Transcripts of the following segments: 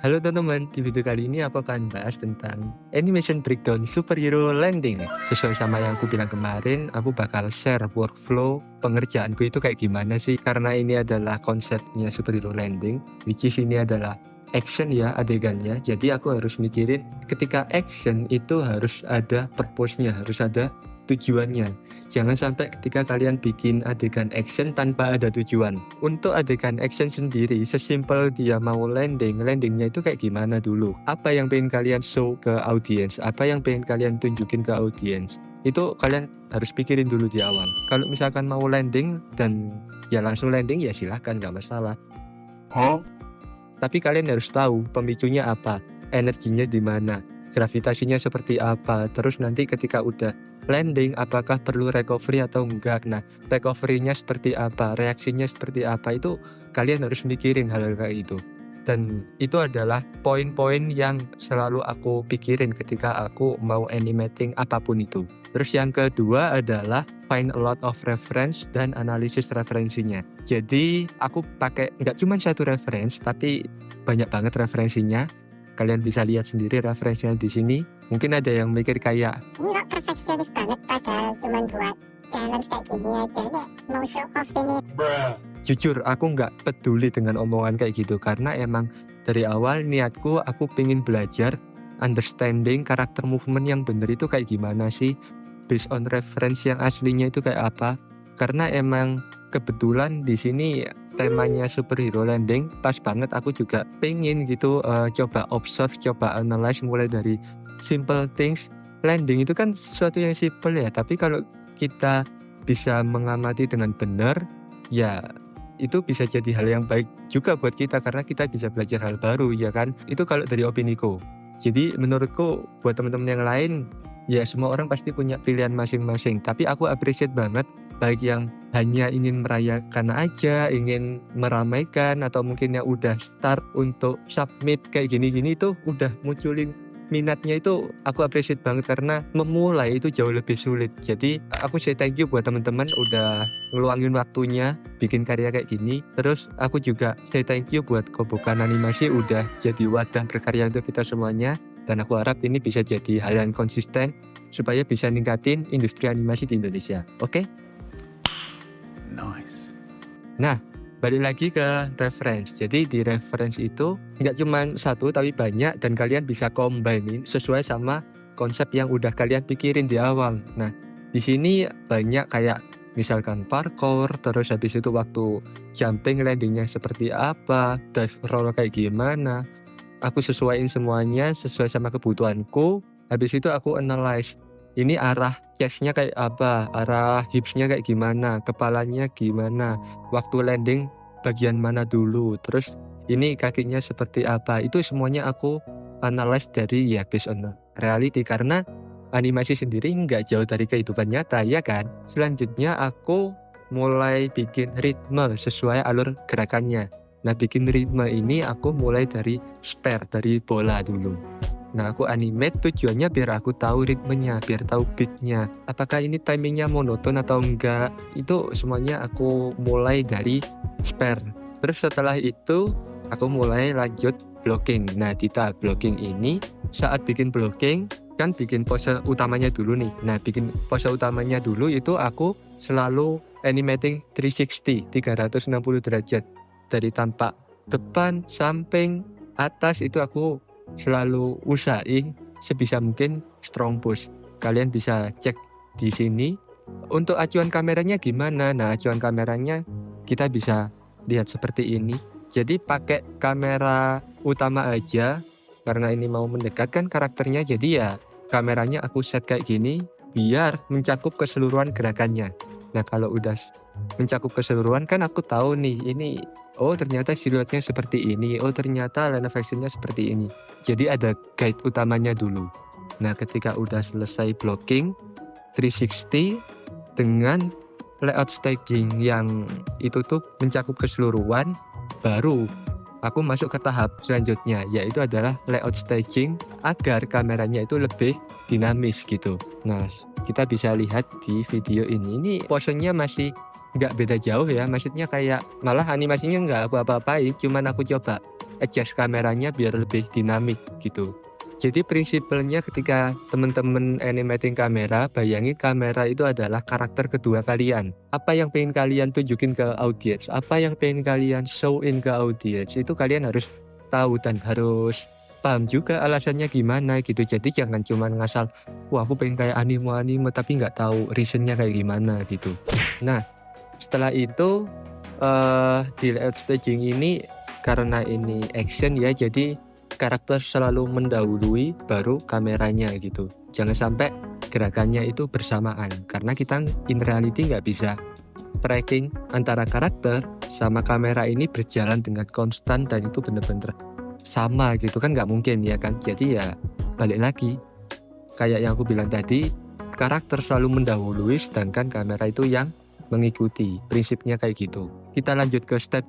Halo teman-teman, di video kali ini aku akan bahas tentang animation breakdown superhero landing. Sesuai sama yang aku bilang kemarin, aku bakal share workflow pengerjaanku itu kayak gimana sih. Karena ini adalah konsepnya superhero landing, which is ini adalah action ya adegannya. Jadi aku harus mikirin ketika action itu harus ada purpose-nya, harus ada tujuannya. Jangan sampai ketika kalian bikin adegan action tanpa ada tujuan. Untuk adegan action sendiri, sesimpel dia mau landingnya itu kayak gimana dulu. Apa yang pengen kalian show ke audience, apa yang pengen kalian tunjukin ke audience. Itu kalian harus pikirin dulu di awal. Kalau misalkan mau landing dan ya langsung landing ya silahkan, gak masalah. Tapi kalian harus tahu pemicunya apa, energinya di mana, gravitasinya seperti apa. Terus nanti ketika udah landing apakah perlu recovery atau enggak. Nah, recovery-nya seperti apa, reaksinya seperti apa, itu kalian harus mikirin hal-hal kayak itu. Dan itu adalah poin-poin yang selalu aku pikirin ketika aku mau animating apapun itu. Terus yang kedua adalah find a lot of reference dan analisis referensinya. Jadi aku pakai nggak cuma satu reference tapi banyak banget referensinya. Kalian bisa lihat sendiri referensinya di sini. Mungkin ada yang mikir kayak, ini kok perfeksionis banget padahal cuma buat challenge kayak gini aja nih, mau show off ini. jujur aku nggak peduli dengan omongan kayak gitu. Karena emang dari awal niatku aku pengen belajar understanding karakter movement yang bener itu kayak gimana sih, based on reference yang aslinya itu kayak apa. Karena emang kebetulan di sini temanya superhero landing, pas banget aku juga pengen gitu coba observe, coba analyze mulai dari simple things. Landing itu kan sesuatu yang simple ya, tapi kalau kita bisa mengamati dengan benar, ya itu bisa jadi hal yang baik juga buat kita karena kita bisa belajar hal baru ya kan. Itu kalau dari opiniku. Jadi menurutku buat teman-teman yang lain, ya semua orang pasti punya pilihan masing-masing. Tapi aku appreciate banget baik yang hanya ingin merayakan aja, ingin meramaikan, atau mungkin yang udah start untuk submit kayak gini-gini itu udah munculin minatnya. Itu aku appreciate banget karena memulai itu jauh lebih sulit. Jadi aku say thank you buat teman-teman udah ngeluangin waktunya bikin karya kayak gini. Terus aku juga say thank you buat Kobokan Animasi udah jadi wadah berkarya untuk kita semuanya. Dan aku harap ini bisa jadi hal yang konsisten supaya bisa ningkatin industri animasi di Indonesia. Oke? Nice. Nah, balik lagi ke reference. Jadi di reference itu nggak cuma satu tapi banyak, dan kalian bisa combine sesuai sama konsep yang udah kalian pikirin di awal. Nah, di sini banyak kayak misalkan parkour, terus habis itu waktu jumping landingnya seperti apa, dive roll kayak gimana. Aku sesuaiin semuanya sesuai sama kebutuhanku. Habis itu aku analyze. Ini arah chestnya kayak apa, arah hipsnya kayak gimana, kepalanya gimana, waktu landing bagian mana dulu, terus ini kakinya seperti apa. Itu semuanya aku analyze dari ya based on reality, karena animasi sendiri nggak jauh dari kehidupan nyata ya kan. Selanjutnya aku mulai bikin ritme sesuai alur gerakannya. Nah, bikin ritme ini aku mulai dari spare, dari bola dulu. Nah, aku animate tujuannya biar aku tahu ritmenya, biar tahu beatnya. Apakah ini timingnya monoton atau enggak. Itu semuanya aku mulai dari spare. Terus setelah itu aku mulai lanjut blocking. Nah, di tahap blocking ini saat bikin blocking kan bikin pose utamanya dulu nih. Nah, bikin pose utamanya dulu itu aku selalu animating 360 derajat. Dari tampak depan, samping, atas itu aku selalu usahain sebisa mungkin strong push. Kalian bisa cek di sini. Untuk acuan kameranya gimana? Nah, acuan kameranya kita bisa lihat seperti ini. Jadi pakai kamera utama aja karena ini mau mendekatkan karakternya. Jadi ya kameranya aku set kayak gini biar mencakup keseluruhan gerakannya. Nah, kalau udah mencakup keseluruhan kan aku tahu nih, ini oh ternyata siluetnya seperti ini, oh ternyata line of actionnya seperti ini. Jadi ada guide utamanya dulu. Nah, ketika udah selesai blocking 360 dengan layout staging yang itu tuh mencakup keseluruhan, baru aku masuk ke tahap selanjutnya, yaitu adalah layout staging agar kameranya itu lebih dinamis gitu. Nah, kita bisa lihat di video ini posenya masih nggak beda jauh ya, maksudnya kayak malah animasinya nggak aku apa-apain, cuman aku coba adjust kameranya biar lebih dinamik gitu. Jadi prinsipnya ketika teman-teman animating kamera, bayangin kamera itu adalah karakter kedua kalian. Apa yang pengen kalian tunjukin ke audiens, apa yang pengen kalian showin ke audiens, itu kalian harus tahu dan harus paham juga alasannya gimana gitu. Jadi jangan cuma ngasal, wah aku pengen kayak anime tapi nggak tahu reasonnya kayak gimana gitu. Nah setelah itu di layout staging ini karena ini action ya, jadi karakter selalu mendahului baru kameranya gitu. Jangan sampai gerakannya itu bersamaan, karena kita in reality nggak bisa tracking antara karakter sama kamera ini berjalan dengan konstan dan itu bener-bener sama gitu kan, nggak mungkin ya kan. Jadi ya balik lagi kayak yang aku bilang tadi, karakter selalu mendahului sedangkan kamera itu yang mengikuti. Prinsipnya kayak gitu. Kita lanjut ke step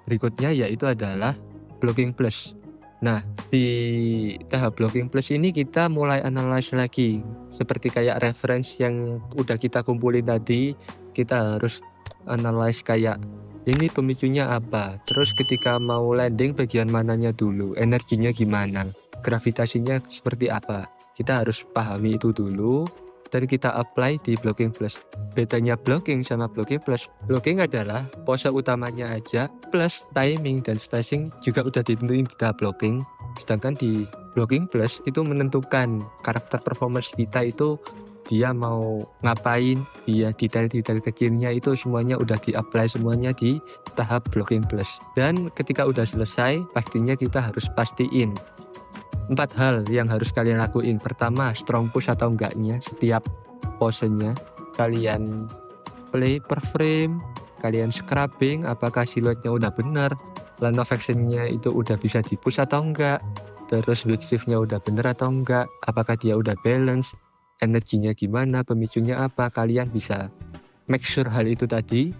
berikutnya, yaitu adalah blocking plus. Nah di tahap blocking plus ini kita mulai analyze lagi, seperti kayak reference yang udah kita kumpulin tadi. Kita harus analyze kayak ini pemicunya apa, terus ketika mau landing bagian mananya dulu, energinya gimana, gravitasinya seperti apa. Kita harus pahami itu dulu dan kita apply di blocking plus. Bedanya blocking sama blocking plus, blocking adalah pose utamanya aja plus timing dan spacing juga udah ditentuin kita blocking. Sedangkan di blocking plus itu menentukan karakter performance kita itu dia mau ngapain, dia detail-detail kecilnya itu semuanya udah di-apply semuanya di tahap blocking plus. Dan ketika udah selesai, pastinya kita harus pastiin 4 hal yang harus kalian lakuin. Pertama, strong push atau enggaknya setiap posenya. Kalian play per frame, kalian scrubbing apakah siluetnya udah bener, line of actionnya itu udah bisa di push atau enggak, terus weak shiftnya udah bener atau enggak, apakah dia udah balance, energinya gimana, pemicunya apa. Kalian bisa make sure hal itu tadi.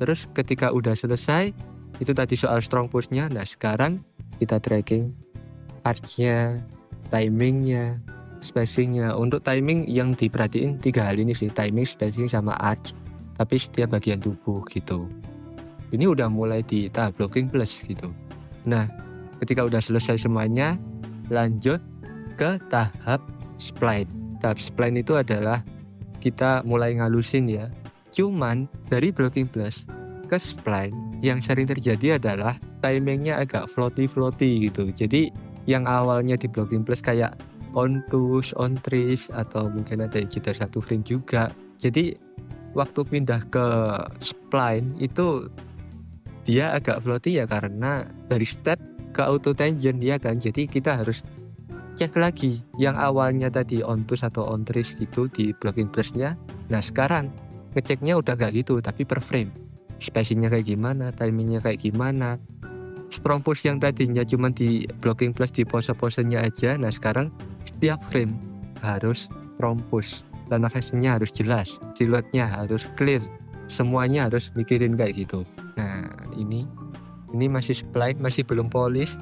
Terus ketika udah selesai, itu tadi soal strong pushnya. Nah sekarang kita tracking arch-nya, timingnya, spacingnya. Untuk timing yang diperhatiin 3 hal ini sih, timing, spacing, sama arch, tapi setiap bagian tubuh gitu. Ini udah mulai di tahap blocking plus gitu. Nah ketika udah selesai semuanya, lanjut ke tahap spline. Tahap spline itu adalah kita mulai ngalusin ya. Cuman dari blocking plus ke spline yang sering terjadi adalah timingnya agak floaty gitu. Jadi yang awalnya di blocking plus kayak on push, on trace, atau mungkin ada jitter 1 frame juga. Jadi waktu pindah ke spline itu dia agak floaty ya, karena dari step ke auto tangent ya kan. Jadi kita harus cek lagi yang awalnya tadi on push atau on trace gitu di blocking plusnya. Nah sekarang ngeceknya udah gak gitu, tapi per frame. Spacingnya kayak gimana, timingnya kayak gimana. Strong push yang tadinya cuma di blocking plus di pose-posenya aja, nah sekarang setiap frame harus strong push. Line of actionnya harus jelas, siluetnya harus clear, semuanya harus mikirin kayak gitu. Nah ini masih spline, masih belum polish.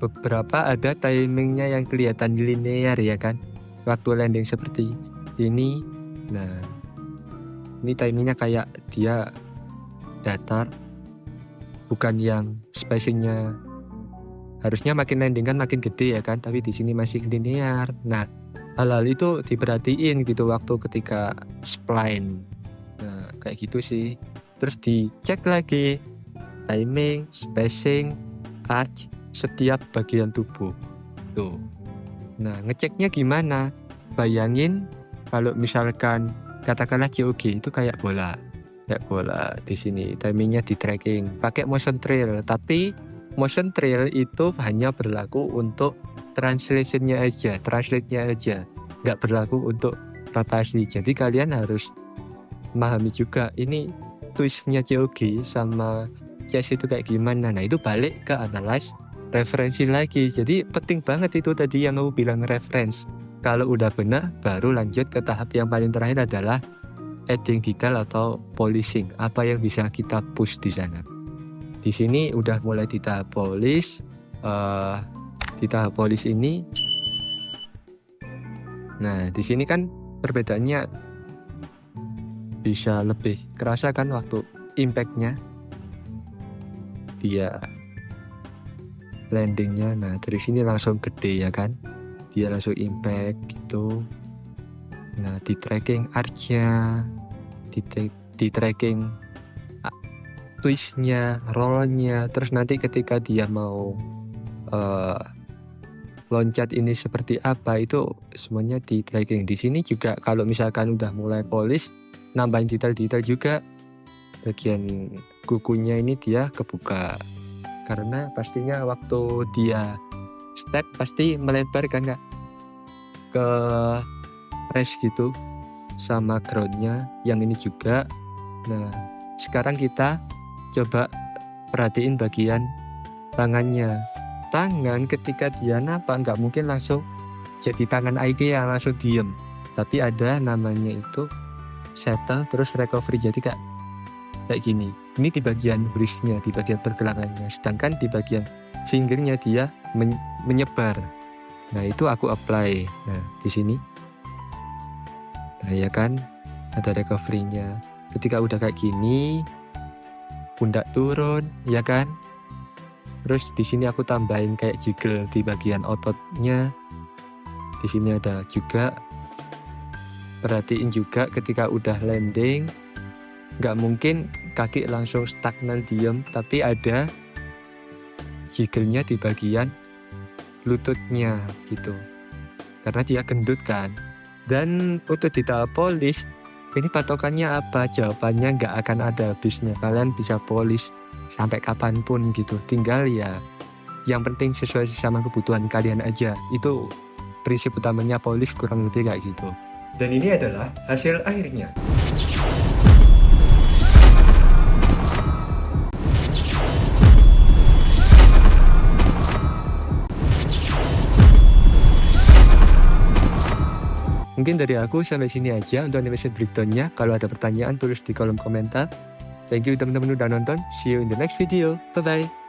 Beberapa ada timingnya yang kelihatan linear ya kan, waktu landing seperti ini. Nah ini timingnya kayak dia datar, bukan yang spacingnya harusnya makin landing kan makin gede ya kan, tapi di sini masih linear. Nah hal-hal itu diperhatiin gitu waktu ketika spline. Nah kayak gitu sih. Terus dicek lagi timing, spacing, arch, setiap bagian tubuh tuh. Nah ngeceknya gimana? Bayangin kalau misalkan katakanlah COG itu kayak bola di sini, timingnya di tracking pakai motion trail, tapi motion trail itu hanya berlaku untuk translate-nya aja, nggak berlaku untuk rotasi. Jadi kalian harus memahami juga ini twistnya COG sama chess itu kayak gimana. Nah itu balik ke analyze referensi lagi. Jadi penting banget itu tadi yang aku bilang, reference. Kalau udah benar baru lanjut ke tahap yang paling terakhir adalah adding detail atau polishing. Apa yang bisa kita push di sana. Di sini udah mulai di tahap polish. Di tahap polish ini, nah di sini kan perbedaannya bisa lebih kerasa kan waktu impactnya. Dia landingnya. Nah dari sini langsung gede ya kan, dia langsung impact gitu. Nah di tracking arch-nya, di tracking twistnya, rollnya, terus nanti ketika dia mau loncat ini seperti apa itu semuanya di tracking. Di sini juga kalau misalkan udah mulai polish, nambahin detail-detail juga. Bagian kukunya ini dia kebuka karena pastinya waktu dia step pasti melebar kan Kak ke race gitu, sama groundnya yang ini juga. Nah sekarang kita coba perhatiin bagian tangannya. Tangan ketika dia napak nggak mungkin langsung jadi tangan IKEA langsung diem, tapi ada namanya itu settle terus recovery. Jadi kayak gini, ini di bagian wristnya, di bagian pergelangannya, sedangkan di bagian fingernya dia menyebar. Nah itu aku apply. Nah di sini, nah ya kan ada recovery-nya. Ketika udah kayak gini, pundak turun, ya kan. Terus di sini aku tambahin kayak jiggle di bagian ototnya. Di sini ada juga. Perhatiin juga ketika udah landing, nggak mungkin kaki langsung stagnan diem, tapi ada jiggle-nya di bagian lututnya gitu. Karena dia gendut kan. Dan untuk di tahap polish, ini patokannya apa? Jawabannya nggak akan ada habisnya. Kalian bisa polish sampai kapanpun gitu. Tinggal ya yang penting sesuai sama kebutuhan kalian aja. Itu prinsip utamanya polish, kurang lebih kayak gitu. Dan ini adalah hasil akhirnya. Mungkin dari aku sampai sini aja untuk animation breakdown-nya. Kalau ada pertanyaan tulis di kolom komentar. Thank you teman-teman udah nonton. See you in the next video. Bye bye.